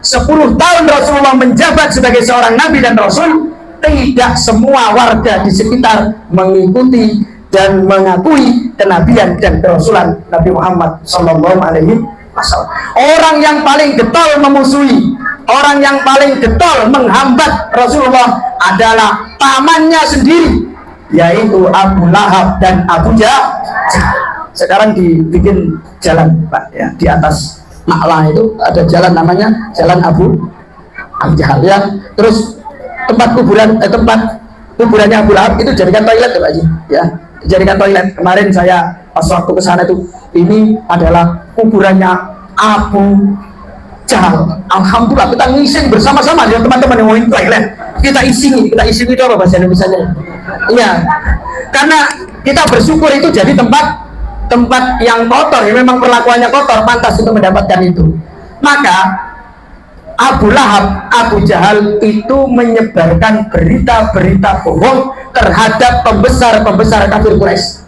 10 tahun Rasulullah menjabat sebagai seorang nabi dan rasul, tidak semua warga di sekitar mengikuti dan mengakui kenabian dan kerasulan Nabi Muhammad Sallallahu Alaihi Wasallam. Orang yang paling getol memusuhi, orang yang paling getol menghambat Rasulullah adalah pamannya sendiri, yaitu Abu Lahab dan Abu Jahal. Sekarang dibikin jalan, Pak, ya, di atas Na'lah itu ada jalan namanya Jalan Abu Jahal, ya. Terus tempat kuburannya Abu Lahab itu jadikan toilet, ya, Pak Haji, ya, dijadikan toilet. Kemarin saya pas waktu ke sana itu, ini adalah kuburannya Abu Jahal. Alhamdulillah kita ngisi bersama-sama ya teman-teman yang mau toilet. Kita isi itu apa bahasa Indonesianya? Iya. Karena kita bersyukur itu jadi tempat yang kotor, ya, memang perlakuannya kotor, pantas untuk mendapatkan itu. Maka Abu Lahab, Abu Jahal itu menyebarkan berita-berita bohong terhadap pembesar kafir Quraisy.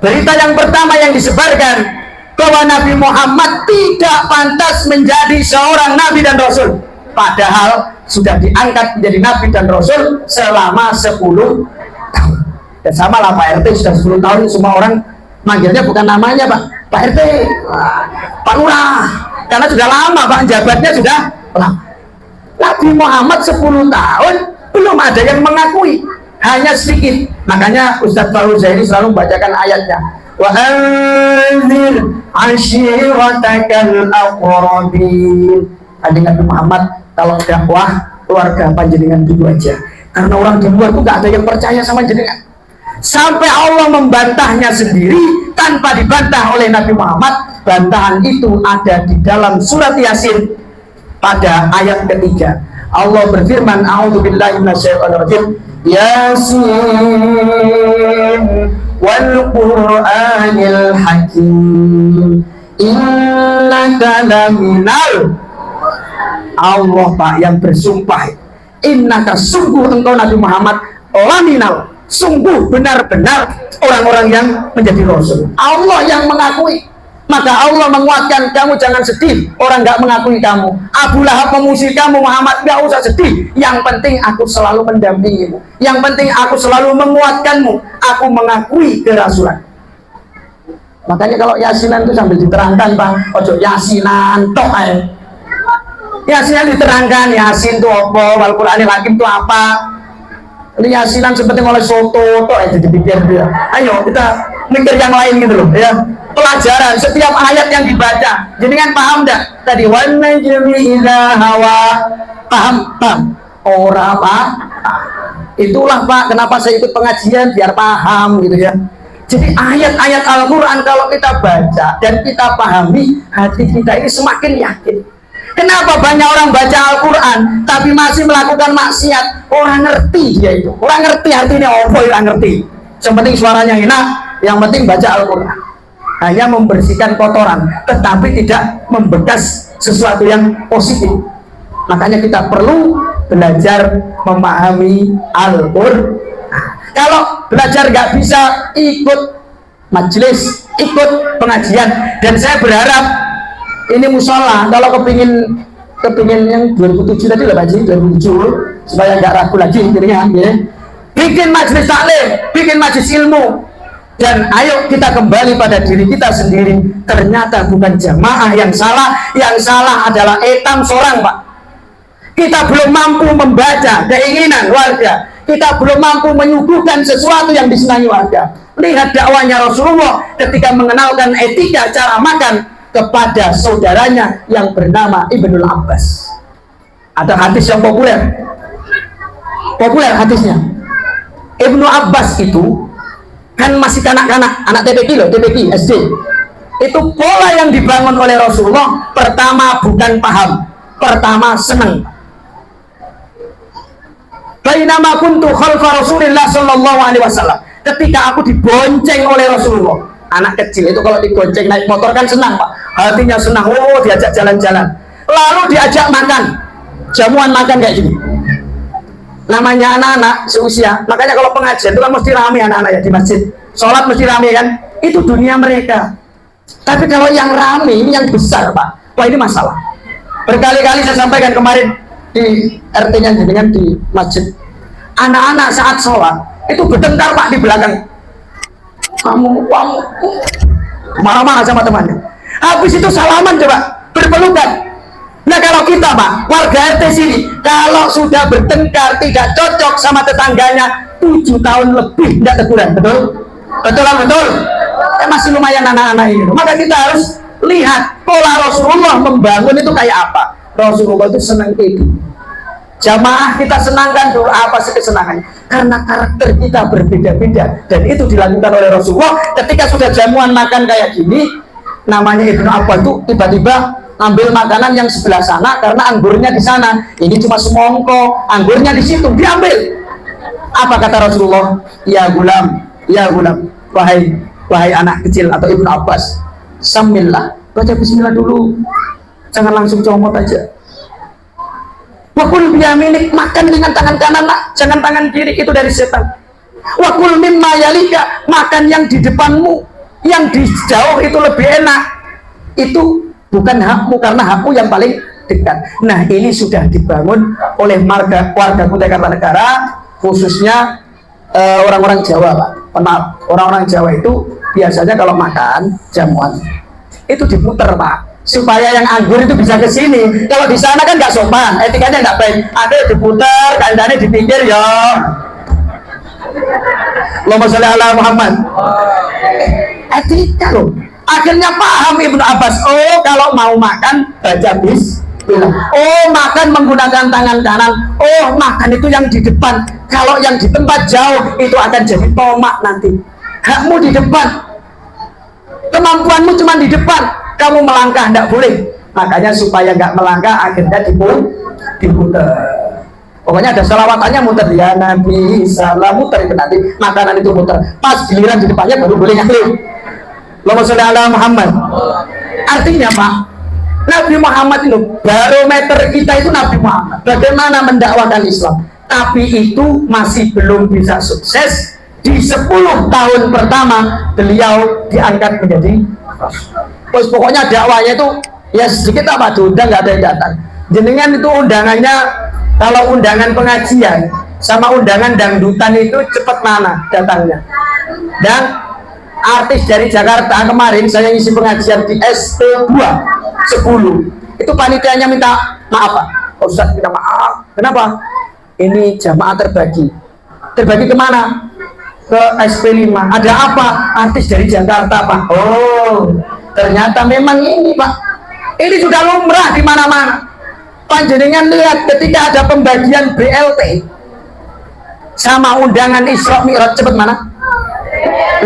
Berita yang pertama yang disebarkan bahwa Nabi Muhammad tidak pantas menjadi seorang nabi dan rasul, padahal sudah diangkat menjadi nabi dan rasul selama 10 tahun. Dan sama lah Pak RT sudah 10 tahun, semua orang manggilnya bukan namanya Pak RT, Pak Lurah, karena sudah lama Pak, jabatnya sudah lama. Nabi Muhammad 10 tahun belum ada yang mengakui, hanya sedikit. Makanya Ustadz Fauzan ini selalu membacakan ayatnya, wa anzir ashiratakal aqrabin. Adik Nabi Muhammad kalau dakwah keluarga panjenengan dulu aja, karena orang di luar tuh gak ada yang percaya sama jenengan. Sampai Allah membantahnya sendiri tanpa dibantah oleh Nabi Muhammad. Bantahan itu ada di dalam surat Yasin pada ayat ketiga. Allah berfirman, a'udzubillahi minasyaitonir rajim, Yasin wal Qur'anil Hakim innaka laminal. Allah Pak yang bersumpah, innaka, sungguh engkau Nabi Muhammad, laminal, sungguh benar-benar orang-orang yang menjadi rasul. Allah yang mengakui, maka Allah menguatkan kamu, jangan sedih orang nggak mengakui kamu. Abu Lahab memusuhi kamu, Muhammad nggak usah sedih, yang penting aku selalu mendampingimu, yang penting aku selalu menguatkanmu, aku mengakui kerasulan. Makanya kalau yasinan itu sambil diterangkan Bang, ojo yasinan tok aja. Yasinan diterangkan, yasin itu apa, wal Qur'anil Hakim itu apa. Ini yasinan seperti oleh soto tok aja dipikir dia. Ayo kita mikir yang lain gitu loh, ya. Pelajaran setiap ayat yang dibaca, jenengan paham enggak? Tadi wan najmi idza hawa, paham? Ora Pak. Itulah Pak, kenapa saya ikut pengajian biar paham gitu ya. Jadi ayat-ayat Al-Qur'an kalau kita baca dan kita pahami, hati kita ini semakin yakin. Kenapa banyak orang baca Al-Quran tapi masih melakukan maksiat? Orang ngerti dia itu, orang ngerti artinya apa, orang ngerti. Yang penting suaranya enak, yang penting baca Al-Quran. Hanya membersihkan kotoran, tetapi tidak membekas sesuatu yang positif. Makanya kita perlu belajar memahami Al-Quran. Kalau belajar nggak bisa, ikut majelis, ikut pengajian. Dan saya berharap ini musola, kalau kepingin yang 2007 tadi lah Pak Haji, 2007, supaya nggak ragu lagi intinya, ya. Bikin majelis taklim, bikin majelis ilmu, dan ayo kita kembali pada diri kita sendiri. Ternyata bukan jamaah yang salah adalah etam seorang Pak. Kita belum mampu membaca keinginan warga, kita belum mampu menyuguhkan sesuatu yang disenangi warga. Lihat dakwahnya Rasulullah ketika mengenalkan etika cara makan kepada saudaranya yang bernama Ibnul Abbas. Ada hadis yang populer hadisnya. Ibnu Abbas itu kan masih kanak-kanak, anak TPQ loh, TPQ SD. Itu pola yang dibangun oleh Rasulullah. Pertama bukan paham, pertama senang. Bainama kuntu khalfa Rasulillah sallallahu alaihi wasallam. Ketika aku dibonceng oleh Rasulullah. Anak kecil itu kalau digonceng naik motor kan senang Pak, hatinya senang, oh diajak jalan-jalan, lalu diajak makan, jamuan makan kayak gini. Namanya anak-anak seusia, makanya kalau pengajian itu kan mesti rame anak-anak ya di masjid, sholat mesti rame kan, itu dunia mereka. Tapi kalau yang rame ini yang besar Pak, wah ini masalah. Berkali-kali saya sampaikan kemarin di RT-nya dengan di masjid. Anak-anak saat sholat itu bertengkar Pak di belakang. Kamu marah-marah sama temannya. Habis itu salaman coba, berpelukan. Nah kalau kita Pak, warga RT sini, kalau sudah bertengkar tidak cocok sama tetangganya 7 tahun lebih tidak teguran, betul? Betul kan betul? Masih lumayan anak-anak ini. Maka kita harus lihat pola Rasulullah membangun itu kayak apa. Rasulullah itu senang itu. Jamaah kita senangkan dulu apa sih kesenangannya? Karena karakter kita berbeda-beda dan itu dilakukan oleh Rasulullah. Ketika sudah jamuan makan kayak gini, namanya Ibnu Abbas itu tiba-tiba ambil makanan yang sebelah sana karena anggurnya di sana. Ini cuma semongko, anggurnya di situ, diambil. Apa kata Rasulullah? Ya gulam, wahai anak kecil atau Ibnu Abbas, samillah, baca bismillah dulu, jangan langsung comot aja. Wakul biyaminik, makan dengan tangan kanan, jangan tangan kiri, itu dari setan. Wakul mimma yalika, makan yang di depanmu, yang di jauh itu lebih enak. Itu bukan hakmu karena hakmu yang paling dekat. Nah ini sudah dibangun oleh warga Kutai Kartanegara, khususnya orang-orang Jawa Pak. Maaf, orang-orang Jawa itu biasanya kalau makan jamuan itu diputer Pak, supaya yang anggur itu bisa ke sini. Kalau di sana kan nggak sopan, etikanya nggak baik. Ada diputer, kandangnya di pinggir ya. Allahumma sholli ala Muhammad. Etika loh. Akhirnya paham Ibnu Abbas. Oh kalau mau makan baca bismillah. Oh makan menggunakan tangan kanan. Oh makan itu yang di depan. Kalau yang di tempat jauh itu akan jadi tomak nanti. Hakmu di depan. Kemampuanmu cuma di depan. Kamu melangkah tidak boleh, makanya supaya nggak melangkah akhirnya diputer. Pokoknya ada selawatannya muter ya Nabi salam, muter itu nanti makanan itu muter. Pas giliran di depannya baru boleh nyalip. Allahumma sholli ala Muhammad. Artinya Pak, Nabi Muhammad itu barometer kita itu Nabi Muhammad. Bagaimana mendakwakan Islam? Tapi itu masih belum bisa sukses. Di 10 tahun pertama beliau diangkat menjadi Rasul. Terus pokoknya dakwanya itu ya sedikit apa diundang nggak ada yang datang. Jenengan itu undangannya kalau undangan pengajian sama undangan dangdutan itu cepat mana datangnya. Dan artis dari Jakarta kemarin saya ngisi pengajian di ST2 10 itu panitianya minta maaf Pak. Ustaz minta maaf. Kenapa? Ini jamaah terbagi kemana? Ke SP5. Ada apa? Artis dari Jakarta Pak. Oh ternyata memang ini Pak, ini sudah lumrah di mana-mana. Panjenengan lihat ketika ada pembagian BLT sama undangan Isra Mi'raj cepet mana?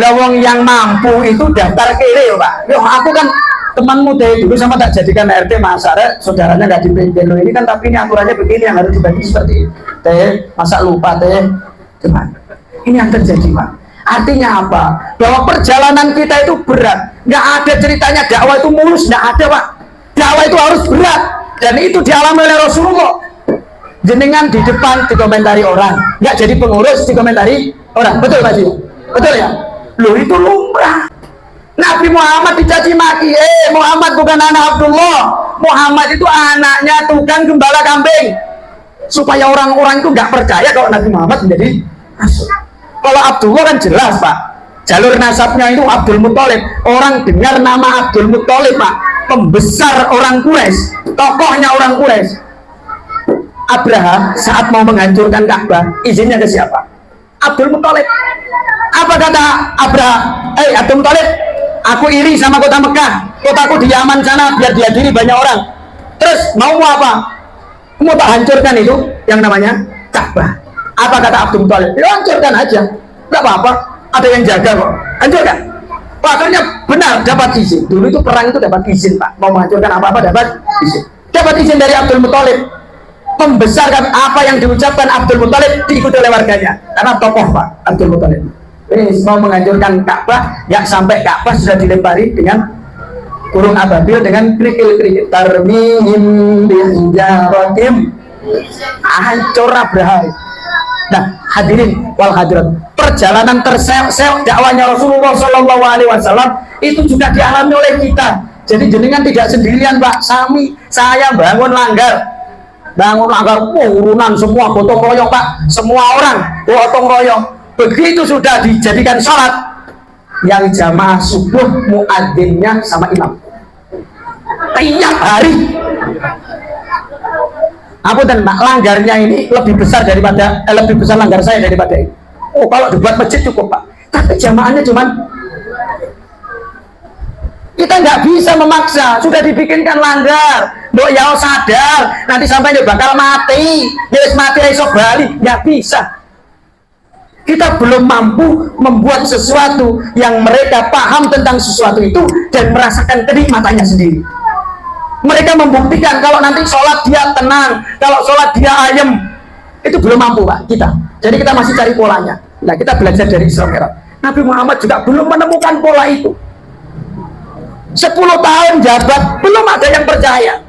Lawang yang mampu itu daftar kiri Pak. Yo aku kan temanmu dari dulu sama tak jadikan RT masa saudaranya nggak dipinjau ini kan, tapi ini aturannya begini yang harus dibagi seperti itu. Teh masa lupa teh gimana? Ini yang terjadi Pak. Artinya apa? Bahwa perjalanan kita itu berat. Nggak ada ceritanya dakwah itu mulus, nggak ada Pak. Dakwah itu harus berat, dan itu dialami oleh Rasulullah. Jenengan di depan dikomentari orang, nggak jadi pengurus dikomentari orang, betul Pak Ji? Betul ya? Loh itu lumrah. Nabi Muhammad dicaci maki. Muhammad bukan anak Abdullah. Muhammad itu anaknya tukang gembala kambing. Supaya orang-orang itu nggak percaya kalau Nabi Muhammad menjadi Rasul. Kalau Abdullah kan jelas Pak, jalur nasabnya itu Abdul Muthalib. Orang dengar nama Abdul Muthalib Pak, pembesar orang Quraisy, tokohnya orang Quraisy. Abraha saat mau menghancurkan Ka'bah, izinnya ke siapa? Abdul Muthalib. Apa kata Abraha? Abdul Muthalib, aku iri sama kota Mekah, kotaku di Yaman sana biar dihadiri banyak orang. Terus mau apa? Mau tak hancurkan itu yang namanya Ka'bah. Apa kata Abdul Muthalib? Ya hancurkan aja, nggak apa-apa, ada yang jaga kok, hancurkan. Akhirnya benar dapat izin. Dulu itu perang itu dapat izin Pak, mau menghancurkan apa-apa dapat izin. Dapat izin dari Abdul Muthalib. Membesarkan apa yang diucapkan Abdul Muthalib diikuti oleh warganya, karena tokoh Pak Abdul Muthalib. Mau menghancurkan Ka'bah, nggak sampai Ka'bah sudah dilempari dengan burung ababil dengan kerikil-kerikil. Tarmihim bihijaratim, hancur Abraha. Nah hadirin wal hadirat, perjalanan terseok-seok dakwahnya Rasulullah SAW itu juga dialami oleh kita. Jadi jenengan tidak sendirian Pak. Saya bangun langgar, urunan semua gotong royong Pak. Semua orang gotong royong. Begitu sudah dijadikan sholat, yang jamaah subuh muadzinnya sama imam tiap hari. Apa dan Pak, langgarnya ini lebih besar langgar saya daripada ini. Oh, kalau dibuat masjid cukup Pak, tapi jamaahnya cuman. Kita nggak bisa memaksa, sudah dibikinkan langgar. Mbok ya sadar, nanti sampai dia bakal mati. Ya mati esok bali, nggak bisa. Kita belum mampu membuat sesuatu yang mereka paham tentang sesuatu itu dan merasakan kenikmatannya sendiri. Mereka membuktikan kalau nanti sholat dia tenang, kalau sholat dia ayem. Itu belum mampu Pak kita. Jadi kita masih cari polanya. Nah, kita belajar dari Isra Mi'raj. Nabi Muhammad juga belum menemukan pola itu. 10 tahun jabat belum ada yang percaya.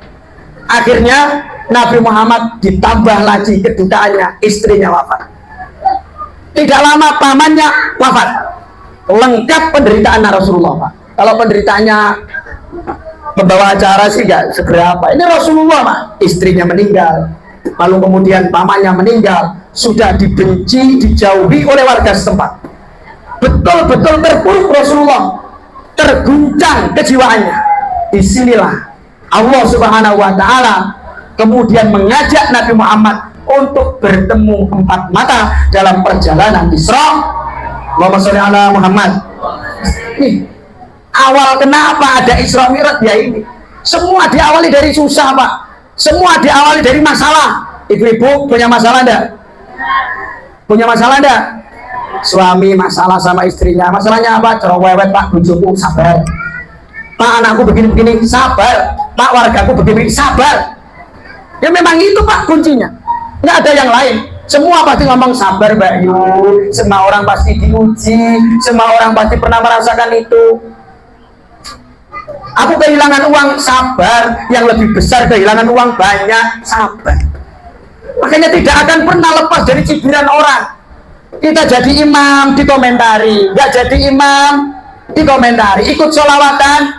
Akhirnya Nabi Muhammad ditambah lagi kedutaannya, istrinya wafat. Tidak lama pamannya wafat. Lengkap penderitaan Rasulullah Pak. Kalau penderitaannya pembawa acara sih gak seberapa. Ini Rasulullah Pak, istrinya meninggal, lalu kemudian pamannya meninggal, sudah dibenci, dijauhi oleh warga setempat. Betul-betul terpuruk Rasulullah, terguncang kejiwaannya. Disinilah Allah Subhanahu wa Ta'ala kemudian mengajak Nabi Muhammad untuk bertemu empat mata dalam perjalanan Isra. Allahumma sholli ala Muhammad. Nih, awal kenapa ada Isra Mi'raj ya ini. Semua diawali dari susah Pak. Semua diawali dari masalah. Ibu-ibu punya masalah enggak? Punya masalah enggak? Suami masalah sama istrinya. Masalahnya apa? Cerewet Pak, bojoku sabar. Pak, anakku begini-begini, sabar. Pak, wargaku begini, sabar. Ya memang itu Pak kuncinya. Nggak ada yang lain. Semua pasti ngomong sabar Mbak Yu. Semua orang pasti diuji. Semua orang pasti pernah merasakan itu. Aku kehilangan uang, sabar. Yang lebih besar kehilangan uang banyak, sabar. Makanya tidak akan pernah lepas dari cibiran orang. Kita jadi imam dikomentari, nggak jadi imam dikomentari, ikut sholawatan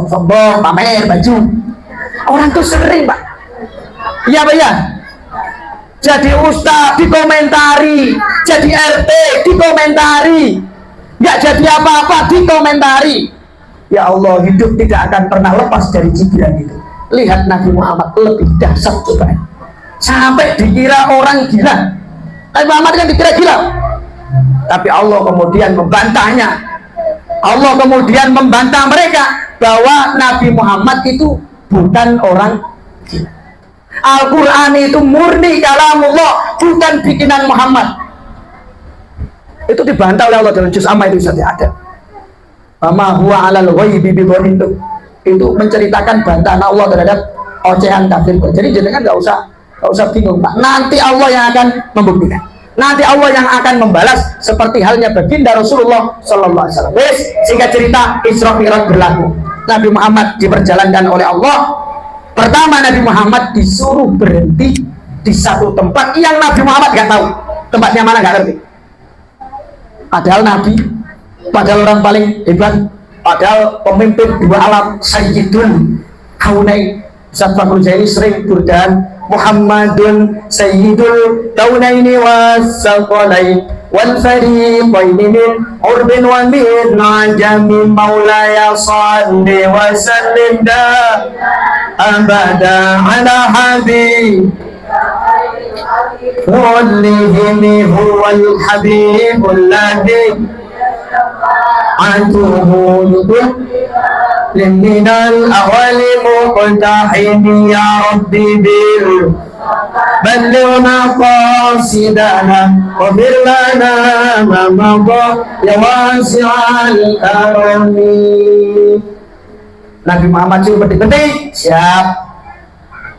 sombong, pamer baju. Orang tuh sering Pak. Iya Pak ya. Jadi ustaz dikomentari, jadi RT dikomentari, nggak jadi apa-apa dikomentari. Ya Allah, hidup tidak akan pernah lepas dari cibiran itu. Lihat Nabi Muhammad lebih dahsyat coba. Sampai dikira orang gila. Nabi Muhammad kan dikira gila, tapi Allah kemudian membantahnya. Allah kemudian membantah mereka bahwa Nabi Muhammad itu bukan orang gila. Al-Quran itu murni kalamullah, bukan bikinan Muhammad. Itu dibantah oleh Allah dalam juz Amma itu saja ada. Mama huwa alal ghaibi bidhanin, itu menceritakan bantahan Allah terhadap ocehan kafir. Jadi jangan nggak usah bingung Pak. Nanti Allah yang akan membuktikan. Nanti Allah yang akan membalas seperti halnya baginda Rasulullah Sallallahu Alaihi Wasallam. Singkat cerita, Isra Mi'raj berlaku. Nabi Muhammad diperjalankan oleh Allah. Pertama Nabi Muhammad disuruh berhenti di satu tempat yang Nabi Muhammad nggak tahu tempatnya mana, nggak ngerti. Padahal Nabi, padahal orang paling hebat, padahal pemimpin dua alam, Sayyidul Kaunain. Ustaz Fakhrul Jaini sering burdan Muhammadun Sayyidul Kaunaini was-Saqalain wal fariqaini min urbin wa min ajamin maulaya salli wa sallim da abada ala habib kullihim huwal habibul ladhi atuhu من الأول مقتحم يا ربي بلغنا قاصدنا وفر لنا ما مضى يا واسع الكرم. Nabi Muhammad sih penting-penting siap,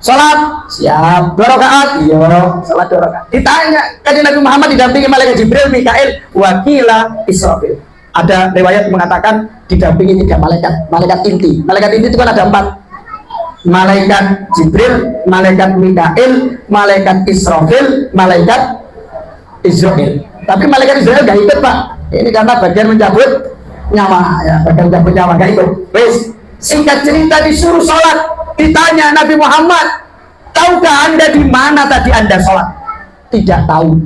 sholat siap, 2 rakaat iya, sholat 2 rakaat. Ditanya kan Nabi Muhammad didampingi malaikat Jibril, Mikail, Wakila, Israfil. Ada riwayat mengatakan didampingi 3 malaikat inti. Malaikat inti itu kan ada 4. Malaikat Jibril, malaikat Mikail, malaikat Israfil, malaikat Israel. Tapi malaikat Israel gak ikut Pak. Ini karena bagian mencabut nyawa ya, bakal cabut nyawa kayak itu. Wes, singkat cerita disuruh sholat, ditanya Nabi Muhammad, tahukah anda di mana tadi anda sholat? Tidak tahu.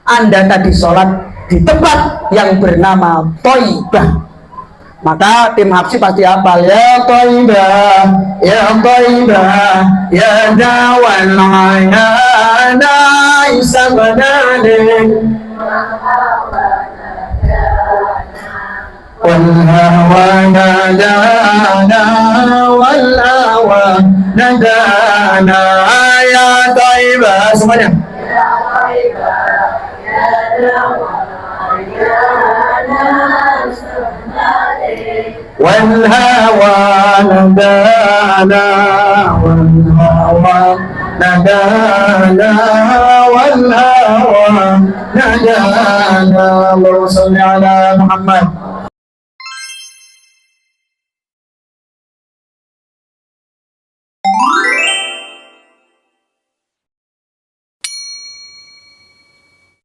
Anda tadi sholat di tempat yang bernama Thaibah. Maka tim Habsyi pasti hafal, ya Thaibah, ya Thaibah, ya dawal ayana isabadane wal hawa nadana wal hawa nadana, ya Thaibah semuanya. والهوى ندانا والهوى ندانا والهوى ندانا. اللهم صل على محمد.